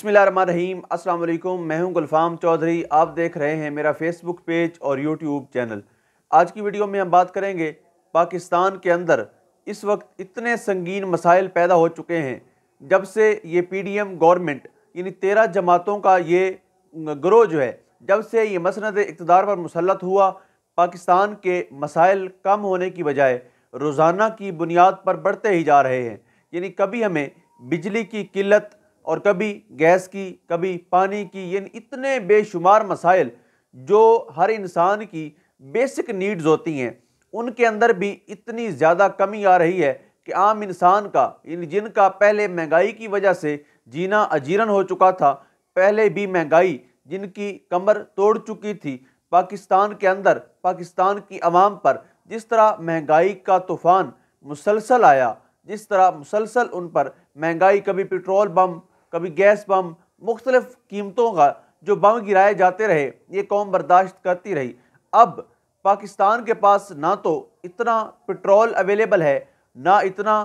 बिस्मिल्लाहिर्रहमानिर्रहीम। अस्सलाम वालेकुम। मैं हूं गुलफाम चौधरी। आप देख रहे हैं मेरा फेसबुक पेज और यूट्यूब चैनल। आज की वीडियो में हम बात करेंगे पाकिस्तान के अंदर इस वक्त इतने संगीन मसाइल पैदा हो चुके हैं जब से ये PDM गवर्नमेंट यानी 13 जमातों का ये ग्रोह जो है, जब से ये मसनद इक़्तिदार पर मुसल्लत हुआ, पाकिस्तान के मसाइल कम होने की बजाय रोज़ाना की बुनियाद पर बढ़ते ही जा रहे हैं। यानी कभी हमें बिजली की किल्लत और कभी गैस की, कभी पानी की, यानी इतने बेशुमार मसाइल जो हर इंसान की बेसिक नीड्स होती हैं, उनके अंदर भी इतनी ज़्यादा कमी आ रही है कि आम इंसान का, यानी जिनका पहले महंगाई की वजह से जीना अजीरन हो चुका था, पहले भी महंगाई जिनकी कमर तोड़ चुकी थी, पाकिस्तान के अंदर पाकिस्तान की आवाम पर जिस तरह महंगाई का तूफ़ान मुसलसल आया, जिस तरह मुसलसल उन पर महंगाई, कभी पेट्रोल बम, कभी गैस बम, मुख्तलिफ कीमतों का जो बम गिराए जाते रहे, ये कौम बर्दाश्त करती रही। अब पाकिस्तान के पास ना तो इतना पेट्रोल अवेलेबल है, ना इतना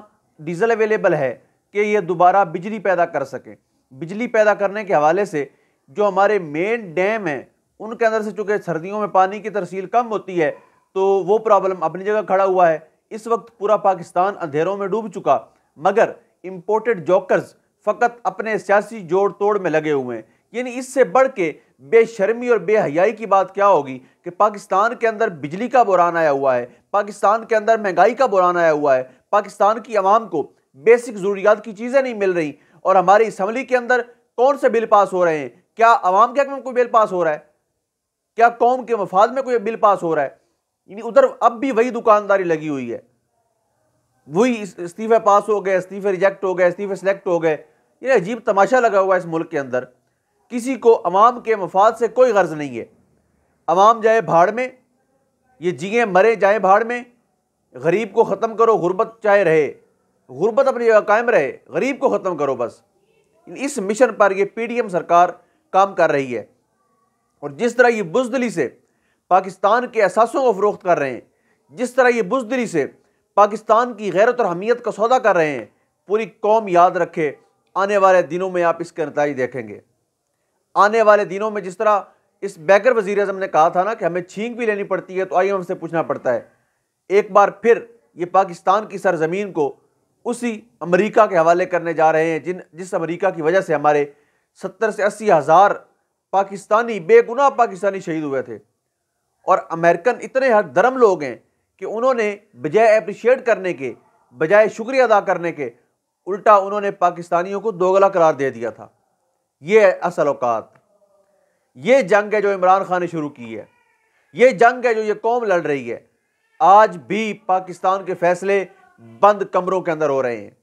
डीजल अवेलेबल है कि ये दोबारा बिजली पैदा कर सकें। बिजली पैदा करने के हवाले से जो हमारे मेन डैम हैं, उनके अंदर से चूँकि सर्दियों में पानी की तरसील कम होती है, तो वो प्रॉब्लम अपनी जगह खड़ा हुआ है। इस वक्त पूरा पाकिस्तान अंधेरों में डूब चुका, मगर इम्पोर्टेड जोकर्स फ़कत अपने सियासी जोड़ तोड़ में लगे हुए हैं। यानी इससे बढ़ के बेशर्मी और बेहयाई की बात क्या होगी कि पाकिस्तान के अंदर बिजली का बुरान आया हुआ है, पाकिस्तान के अंदर महंगाई का बुरान आया हुआ है, पाकिस्तान की आवाम को बेसिक ज़रूरियात की चीज़ें नहीं मिल रही, और हमारी असम्बली के अंदर कौन से बिल पास हो रहे हैं? क्या आवाम के हक़ में कोई बिल पास हो रहा है? क्या कौम के मफाद में कोई बिल पास हो रहा है? यानी उधर अब भी वही दुकानदारी लगी हुई है, वही इस्तीफे पास हो गए, इस्तीफे रिजेक्ट हो गए, इस्तीफे सेलेक्ट हो गए। ये अजीब तमाशा लगा हुआ है इस मुल्क के अंदर। किसी को अवाम के मफाद से कोई गर्ज नहीं है। अवाम जाए भाड़ में, ये जिए मरे जाए भाड़ में। गरीब को ख़त्म करो, गुर्बत चाहे रहे, गुर्बत अपनी जगह कायम रहे, गरीब को ख़त्म करो बस। इस मिशन पर ये PDM सरकार काम कर रही है। और जिस तरह ये बुज़दिली से पाकिस्तान के असासों को फ़रोख्त कर रहे हैं, जिस तरह ये बुज़दिली से पाकिस्तान की गैरत और हमीयत का सौदा कर रहे हैं, पूरी कौम याद रखे, आने वाले दिनों में आप इसके नतीजे देखेंगे। आने वाले दिनों में जिस तरह इस बैकर वज़ीर-ए-आज़म ने कहा था ना कि हमें छींक भी लेनी पड़ती है तो IMF से पूछना पड़ता है, एक बार फिर ये पाकिस्तान की सरजमीन को उसी अमेरिका के हवाले करने जा रहे हैं जिस अमेरिका की वजह से हमारे 70 से 80 हज़ार पाकिस्तानी, बेगुनाह पाकिस्तानी शहीद हुए थे। और अमेरिकन इतने हरदरम लोग हैं कि उन्होंने बजाय अप्रिशिएट करने के, बजाय शुक्रिया अदा करने के, उल्टा उन्होंने पाकिस्तानियों को दोगला करार दे दिया था। ये असल औकात, ये जंग है जो इमरान खान ने शुरू की है, ये जंग है जो ये कौम लड़ रही है। आज भी पाकिस्तान के फैसले बंद कमरों के अंदर हो रहे हैं।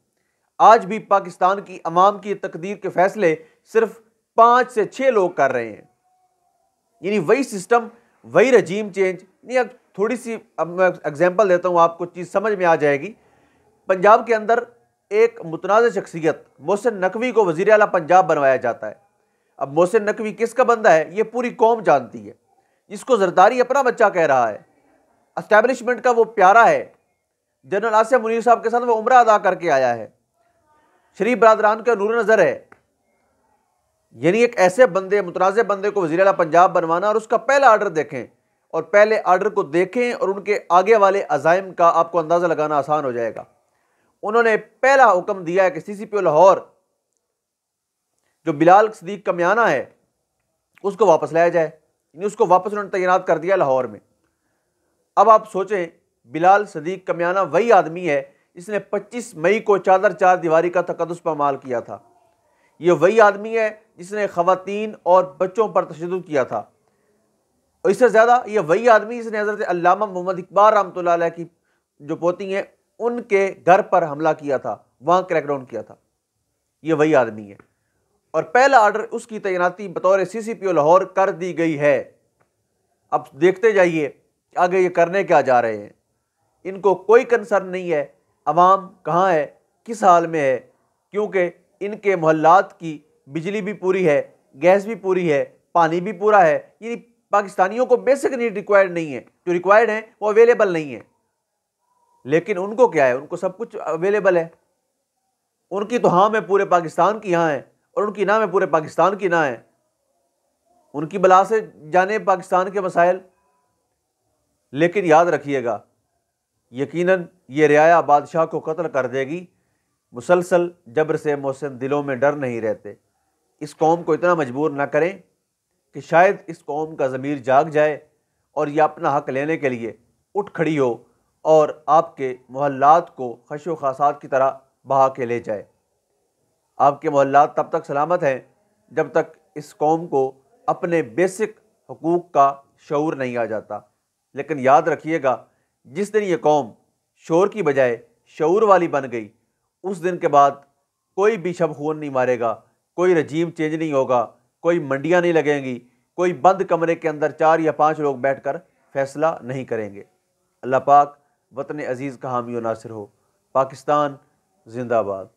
आज भी पाकिस्तान की अवाम की तकदीर के फैसले सिर्फ 5 से 6 लोग कर रहे हैं। यानी वही सिस्टम, वही रजीम चेंज। नहीं, थोड़ी सी अब मैं एग्जांपल देता हूँ, आपको चीज़ समझ में आ जाएगी। पंजाब के अंदर एक मुतनाज़ शख्सियत मोहसिन नकवी को वज़ीर आला पंजाब बनवाया जाता है। अब मोहसिन नकवी किसका बंदा है, ये पूरी कौम जानती है। जिसको जरदारी अपना बच्चा कह रहा है, एस्टैब्लिशमेंट का वो प्यारा है, जनरल आसिफ मुनीर साहब के साथ वो उम्रा अदा करके आया है, शरीफ बरादरान का नूर नज़र है। यानी एक ऐसे बंदे, मुतनाज़े बंदे को वज़ीर आला पंजाब बनवाना, और उसका पहला आर्डर देखें, और पहले आर्डर को देखें और उनके आगे वाले अज़ाइम का आपको अंदाज़ा लगाना आसान हो जाएगा। उन्होंने पहला हुक्म दिया है कि CCPO लाहौर जो बिलाल सदीक कमियाना है उसको वापस लाया जाए। यानी उसको वापस उन्होंने तैनात कर दिया लाहौर में। अब आप सोचें, बिलाल सदीक कमियाना वही आदमी है जिसने 25 मई को चादर चार दीवारी का तकद्दुस पामाल किया था। ये वही आदमी है जिसने ख़वातीन और बच्चों पर तशद्दुद किया था। और इससे ज़्यादा ये वही आदमी जिसने हज़रत अल्लामा मोहम्मद इकबाल रहमतुल्लाह अलैह की जो पोती हैं, उनके घर पर हमला किया था, वहाँ क्रैकडाउन किया था। ये वही आदमी है, और पहला आर्डर उसकी तैनाती बतौर CCPO लाहौर कर दी गई है। अब देखते जाइए आगे ये करने क्या जा रहे हैं। इनको कोई कंसर्न नहीं है अवाम कहाँ है, किस हाल में है, क्योंकि इनके मोहल्लात की बिजली भी पूरी है, गैस भी पूरी है, पानी भी पूरा है। यानी पाकिस्तानियों को बेसिक नीड रिक्वायर्ड नहीं है, जो रिक्वायर्ड है वो अवेलेबल नहीं है। लेकिन उनको क्या है, उनको सब कुछ अवेलेबल है। उनकी तो हाँ में पूरे पाकिस्तान की यहाँ है, और उनकी ना में पूरे पाकिस्तान की ना है। उनकी बला से जाने पाकिस्तान के मसाइल। लेकिन याद रखिएगा, यकीनन ये रियाया बादशाह को कत्ल कर देगी। मुसलसल जबर से मोहसिन दिलों में डर नहीं रहते। इस कौम को इतना मजबूर ना करें कि शायद इस कौम का ज़मीर जाग जाए और यह अपना हक लेने के लिए उठ खड़ी हो और आपके मोहल्लात को खशो खासात की तरह बहा के ले जाए। आपके मोहल्लात तब तक सलामत हैं जब तक इस कौम को अपने बेसिक हकूक़ का शऊर नहीं आ जाता। लेकिन याद रखिएगा, जिस दिन ये कौम शोर की बजाय शऊर वाली बन गई, उस दिन के बाद कोई भी शब खून नहीं मारेगा, कोई रजीम चेंज नहीं होगा, कोई मंडियां नहीं लगेंगी, कोई बंद कमरे के अंदर 4 या 5 लोग बैठकर फैसला नहीं करेंगे। अल्लाह पाक वतन अजीज़ का हामी और नासिर हो। पाकिस्तान जिंदाबाद।